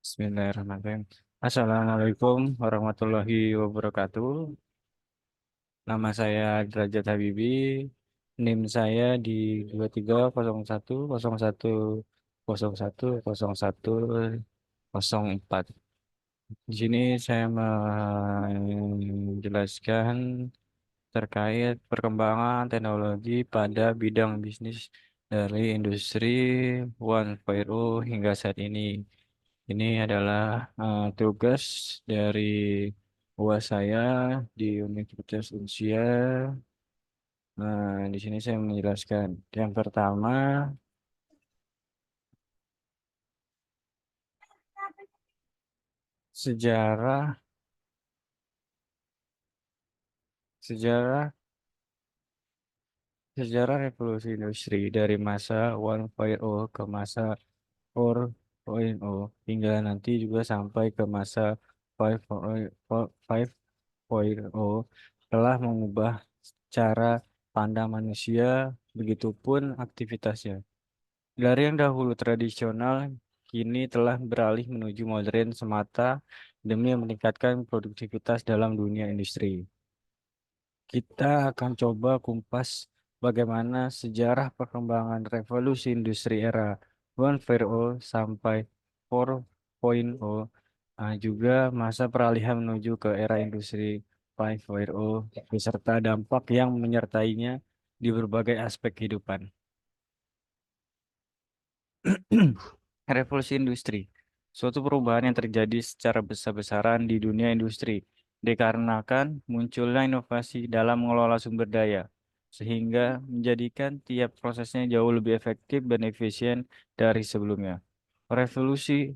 Bismillahirrahmanirrahim. Assalamualaikum warahmatullahi wabarakatuh. Nama saya Derajat Habibi. NIM saya di 230101010104. Di sini saya menjelaskan terkait perkembangan teknologi pada bidang bisnis dari industri 1.0 hingga saat ini. Ini adalah tugas dari buah saya di Universitas Unsya. Nah, di sini saya menjelaskan. Yang pertama, sejarah sejarah sejarah revolusi industri dari masa 1.0 ke masa 4.0 hingga nanti juga sampai ke masa 5.0 telah mengubah cara pandang manusia, begitupun aktivitasnya. Dari yang dahulu tradisional, kini telah beralih menuju modern semata demi meningkatkan produktivitas dalam dunia industri. Kita akan coba kumpas bagaimana sejarah perkembangan revolusi industri era 1.0 sampai 4.0, juga masa peralihan menuju ke era industri 5.0 beserta dampak yang menyertainya di berbagai aspek kehidupan. Revolusi industri, suatu perubahan yang terjadi secara besar-besaran di dunia industri, dikarenakan munculnya inovasi dalam mengelola sumber daya, sehingga menjadikan tiap prosesnya jauh lebih efektif dan efisien dari sebelumnya. Revolusi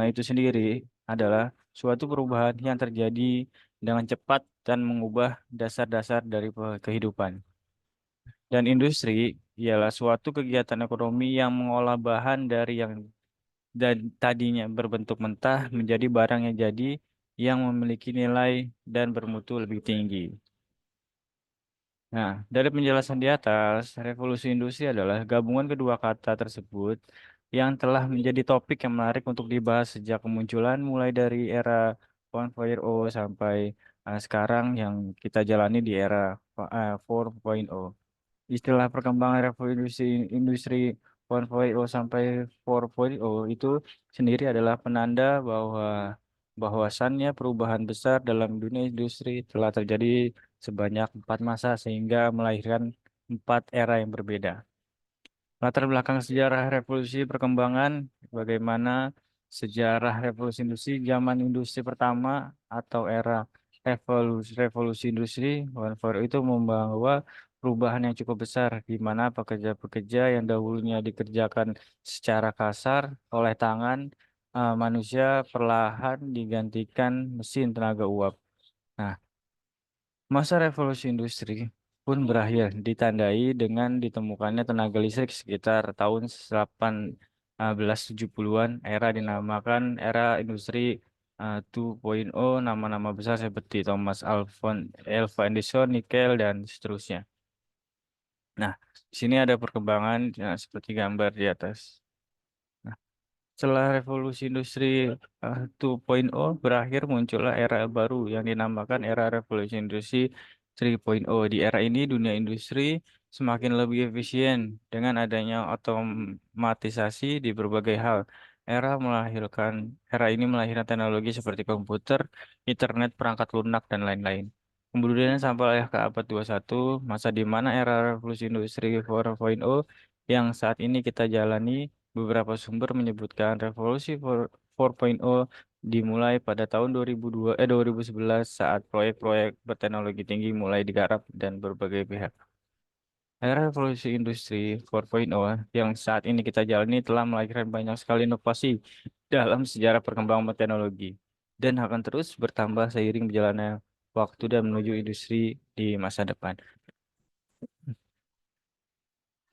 itu sendiri adalah suatu perubahan yang terjadi dengan cepat dan mengubah dasar-dasar dari kehidupan. Dan industri ialah suatu kegiatan ekonomi yang mengolah bahan dari yang dan tadinya berbentuk mentah menjadi barang yang jadi yang memiliki nilai dan bermutu lebih tinggi. Nah, dari penjelasan di atas, revolusi industri adalah gabungan kedua kata tersebut yang telah menjadi topik yang menarik untuk dibahas sejak kemunculan mulai dari era 1.0 sampai sekarang yang kita jalani di era 4.0. Istilah perkembangan revolusi industri 1.0 sampai 4.0 itu sendiri adalah penanda bahwasannya perubahan besar dalam dunia industri telah terjadi sebanyak 4 masa sehingga melahirkan 4 era yang berbeda. Latar belakang sejarah revolusi perkembangan, bagaimana sejarah revolusi industri zaman industri pertama atau era revolusi industri 1.0 itu membawa perubahan yang cukup besar di mana pekerja-pekerja yang dahulunya dikerjakan secara kasar oleh tangan manusia perlahan digantikan mesin tenaga uap. Nah, masa revolusi industri pun berakhir ditandai dengan ditemukannya tenaga listrik sekitar tahun 1870-an. Era dinamakan era industri 2.0, nama-nama besar seperti Thomas Alva Edison, Nikel, dan seterusnya. Nah, di sini ada perkembangan seperti gambar di atas. Nah, setelah revolusi industri 2.0 berakhir, muncullah era baru yang dinamakan era revolusi industri 3.0. Di era ini dunia industri semakin lebih efisien dengan adanya otomatisasi di berbagai hal. Era ini melahirkan teknologi seperti komputer, internet, perangkat lunak, dan lain-lain. Kemudian sampai ke abad 21, masa di mana era revolusi industri 4.0 yang saat ini kita jalani. Beberapa sumber menyebutkan revolusi 4.0 dimulai pada tahun 2011 saat proyek-proyek berteknologi tinggi mulai digarap dan berbagai pihak. Era revolusi industri 4.0 yang saat ini kita jalani telah melahirkan banyak sekali inovasi dalam sejarah perkembangan teknologi dan akan terus bertambah seiring berjalannya waktu dan menuju industri di masa depan.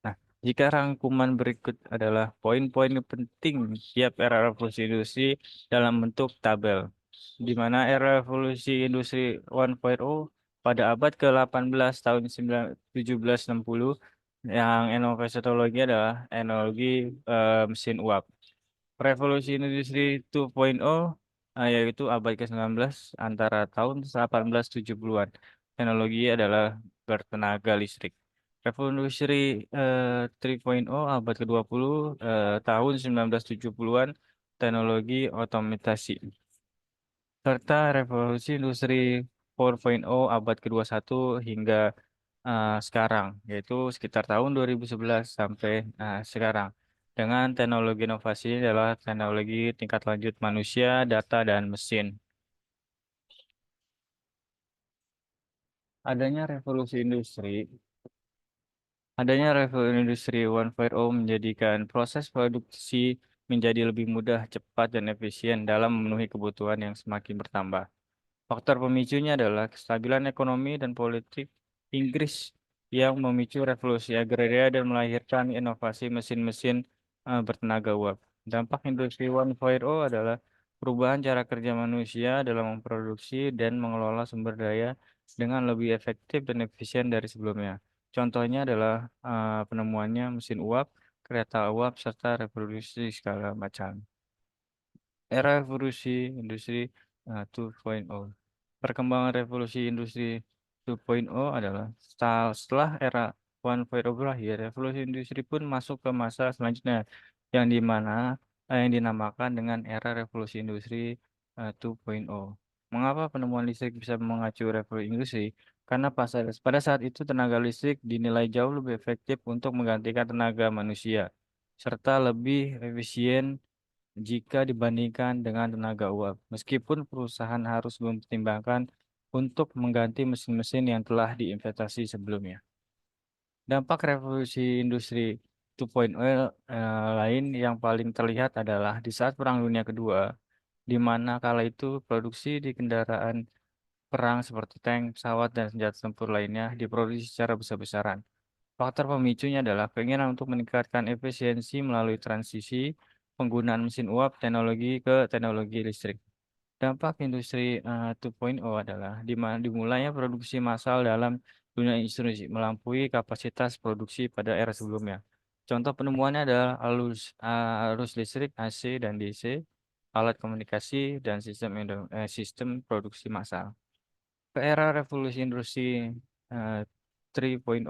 Nah, jika rangkuman berikut adalah poin-poin penting tiap era revolusi industri dalam bentuk tabel, di mana era revolusi industri 1.0 pada abad ke-18 tahun 1760 yang inovasi teknologi adalah teknologi mesin uap. Revolusi Industri 2.0 yaitu abad ke-19 antara tahun 1870-an. Teknologi adalah bertenaga listrik. Revolusi 3.0 abad ke-20 tahun 1970-an teknologi otomatisasi. Serta revolusi industri 4.0 abad ke-21 hingga sekarang, yaitu sekitar tahun 2011 sampai sekarang. Dengan teknologi inovasi adalah teknologi tingkat lanjut manusia, data, dan mesin. Adanya revolusi industri, adanya revolusi industri 1.0 menjadikan proses produksi menjadi lebih mudah, cepat, dan efisien dalam memenuhi kebutuhan yang semakin bertambah. Faktor pemicunya adalah kestabilan ekonomi dan politik Inggris yang memicu revolusi agraria dan melahirkan inovasi mesin-mesin bertenaga uap. Dampak industri 1.0 adalah perubahan cara kerja manusia dalam memproduksi dan mengelola sumber daya dengan lebih efektif dan efisien dari sebelumnya. Contohnya adalah penemuannya mesin uap, kereta uap, serta revolusi skala macam. Era revolusi industri 2.0. Perkembangan revolusi industri 2.0 adalah setelah era 1.0 berakhir, revolusi industri pun masuk ke masa selanjutnya yang yang dinamakan dengan era revolusi industri 2.0. Mengapa penemuan listrik bisa mengacu revolusi industri? Karena pada saat itu tenaga listrik dinilai jauh lebih efektif untuk menggantikan tenaga manusia serta lebih efisien jika dibandingkan dengan tenaga uap. Meskipun perusahaan harus mempertimbangkan untuk mengganti mesin-mesin yang telah diinvestasi sebelumnya. Dampak revolusi industri 2.0 lain yang paling terlihat adalah di saat Perang Dunia Kedua, di mana kala itu produksi di kendaraan perang seperti tank, pesawat, dan senjata tempur lainnya diproduksi secara besar-besaran. Faktor pemicunya adalah keinginan untuk meningkatkan efisiensi melalui transisi penggunaan mesin uap teknologi ke teknologi listrik. Dampak industri 2.0 adalah dimulainya produksi massal dalam dunia industri melampaui kapasitas produksi pada era sebelumnya. Contoh penemuannya adalah arus listrik AC dan DC, alat komunikasi, dan sistem produksi massal. Ke era revolusi industri eh, 3.0.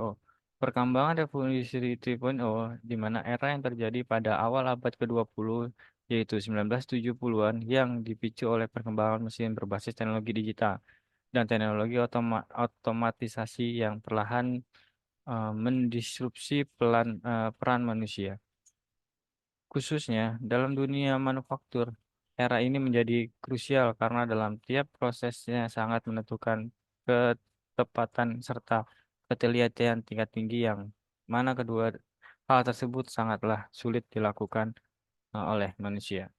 Perkembangan revolusi 3.0 di mana era yang terjadi pada awal abad ke-20 yaitu 1970-an yang dipicu oleh perkembangan mesin berbasis teknologi digital dan teknologi otomatisasi yang perlahan mendisrupsi peran manusia. Khususnya dalam dunia manufaktur, era ini menjadi krusial karena dalam tiap prosesnya sangat menentukan ketepatan serta ketelitian tingkat tinggi yang mana kedua hal tersebut sangatlah sulit dilakukan oleh manusia.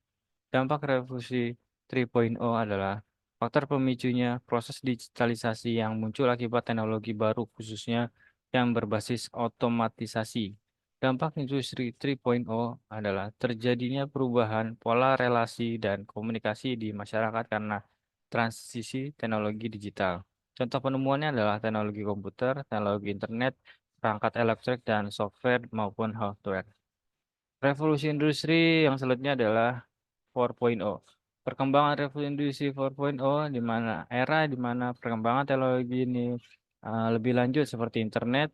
Dampak revolusi 3.0 adalah faktor pemicunya proses digitalisasi yang muncul akibat teknologi baru khususnya yang berbasis otomatisasi. Dampak industri 3.0 adalah terjadinya perubahan pola relasi dan komunikasi di masyarakat karena transisi teknologi digital. Contoh penemuannya adalah teknologi komputer, teknologi internet, perangkat elektrik, dan software maupun hardware. Revolusi industri yang selanjutnya adalah 4.0. Perkembangan revolusi industri 4.0 di mana di mana perkembangan teknologi ini lebih lanjut seperti internet,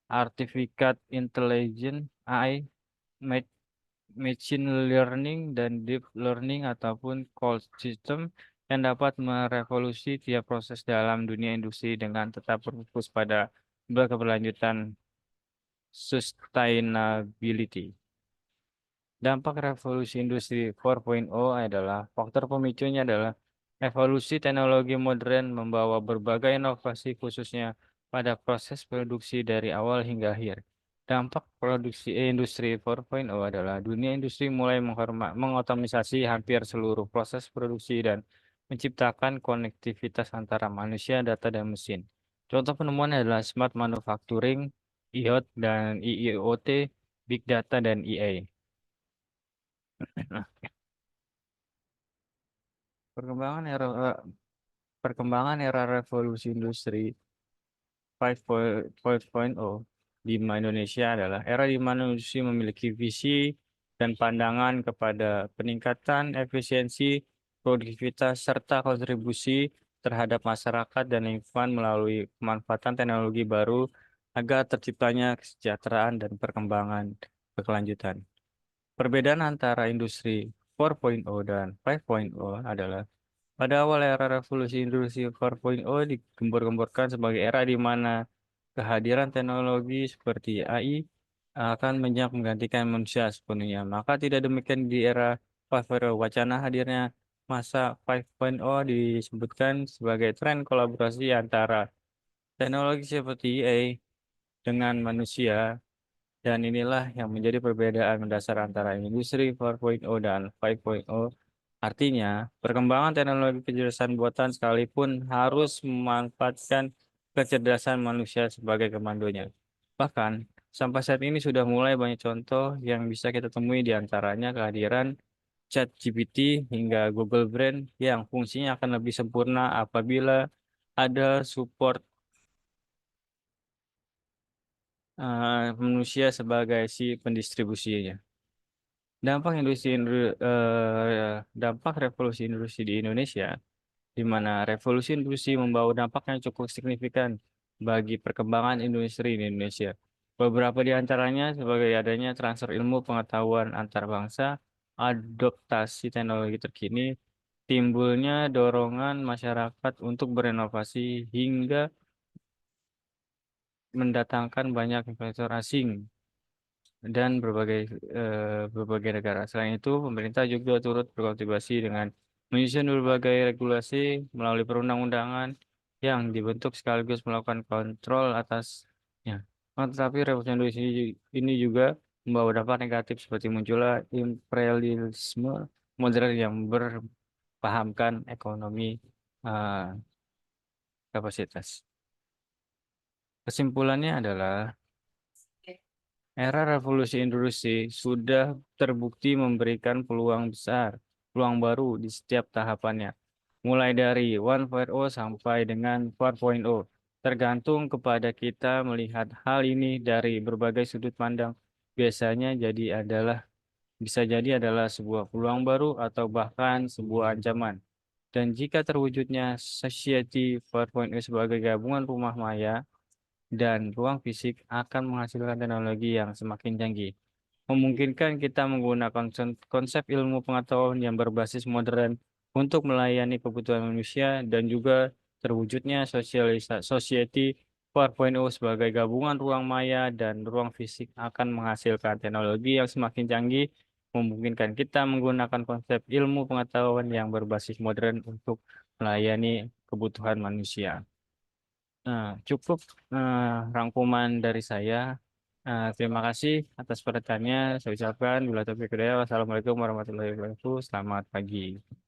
artificial intelligence, AI, ma- machine learning dan deep learning ataupun cold system yang dapat merevolusi tiap proses dalam dunia industri dengan tetap berfokus pada berkeberlanjutan sustainability. Dampak revolusi industri 4.0 adalah faktor pemicunya adalah evolusi teknologi modern membawa berbagai inovasi khususnya pada proses produksi dari awal hingga akhir. Dampak produksi industri 4.0 adalah dunia industri mulai mengotomisasi hampir seluruh proses produksi dan menciptakan konektivitas antara manusia, data, dan mesin. Contoh penemuan adalah smart manufacturing, IoT, dan IIoT, Big Data, dan AI. Nah, perkembangan era revolusi industri 5.0 di Indonesia adalah era di mana industri memiliki visi dan pandangan kepada peningkatan efisiensi, produktivitas, serta kontribusi terhadap masyarakat dan lingkungan melalui pemanfaatan teknologi baru agar terciptanya kesejahteraan dan perkembangan berkelanjutan. Perbedaan antara industri 4.0 dan 5.0 adalah pada awal era revolusi industri 4.0 digembor-gemborkan sebagai era di mana kehadiran teknologi seperti AI akan banyak menggantikan manusia sepenuhnya. Maka tidak demikian di era 5.0. Wacana hadirnya masa 5.0 disebutkan sebagai tren kolaborasi antara teknologi seperti AI dengan manusia, dan inilah yang menjadi perbedaan mendasar antara industri 4.0 dan 5.0. Artinya, perkembangan teknologi kecerdasan buatan sekalipun harus memanfaatkan kecerdasan manusia sebagai komandonya. Bahkan, sampai saat ini sudah mulai banyak contoh yang bisa kita temui, di antaranya kehadiran ChatGPT hingga Google Brain yang fungsinya akan lebih sempurna apabila ada support manusia sebagai si pendistribusinya. Dampak revolusi industri di Indonesia, di mana revolusi industri membawa dampak yang cukup signifikan bagi perkembangan industri di Indonesia. Beberapa di antaranya sebagai adanya transfer ilmu pengetahuan antar bangsa, adoptasi teknologi terkini, timbulnya dorongan masyarakat untuk berinovasi hingga mendatangkan banyak investor asing dan berbagai negara. Selain itu, pemerintah juga turut berkontribusi dengan menyusun berbagai regulasi melalui perundang-undangan yang dibentuk sekaligus melakukan kontrol atasnya. Tetapi revolusi industri ini juga membawa dampak negatif seperti munculnya imperialisme modern yang berpahamkan ekonomi eh, kapasitas. Kesimpulannya adalah era revolusi industri sudah terbukti memberikan peluang besar, peluang baru di setiap tahapannya. Mulai dari 1.0 sampai dengan 4.0. Tergantung kepada kita melihat hal ini dari berbagai sudut pandang. Biasanya bisa jadi adalah sebuah peluang baru atau bahkan sebuah ancaman. Dan jika terwujudnya Society 4.0 sebagai gabungan rumah maya dan ruang fisik akan menghasilkan teknologi yang semakin canggih, memungkinkan kita menggunakan konsep ilmu pengetahuan yang berbasis modern untuk melayani kebutuhan manusia, dan juga terwujudnya society 4.0 sebagai gabungan ruang maya dan ruang fisik akan menghasilkan teknologi yang semakin canggih, memungkinkan kita menggunakan konsep ilmu pengetahuan yang berbasis modern untuk melayani kebutuhan manusia. Nah, cukup rangkuman dari saya. Terima kasih atas perhatiannya. Saya ucapkan bila taufiq hidayah. Wassalamualaikum warahmatullahi wabarakatuh. Selamat pagi.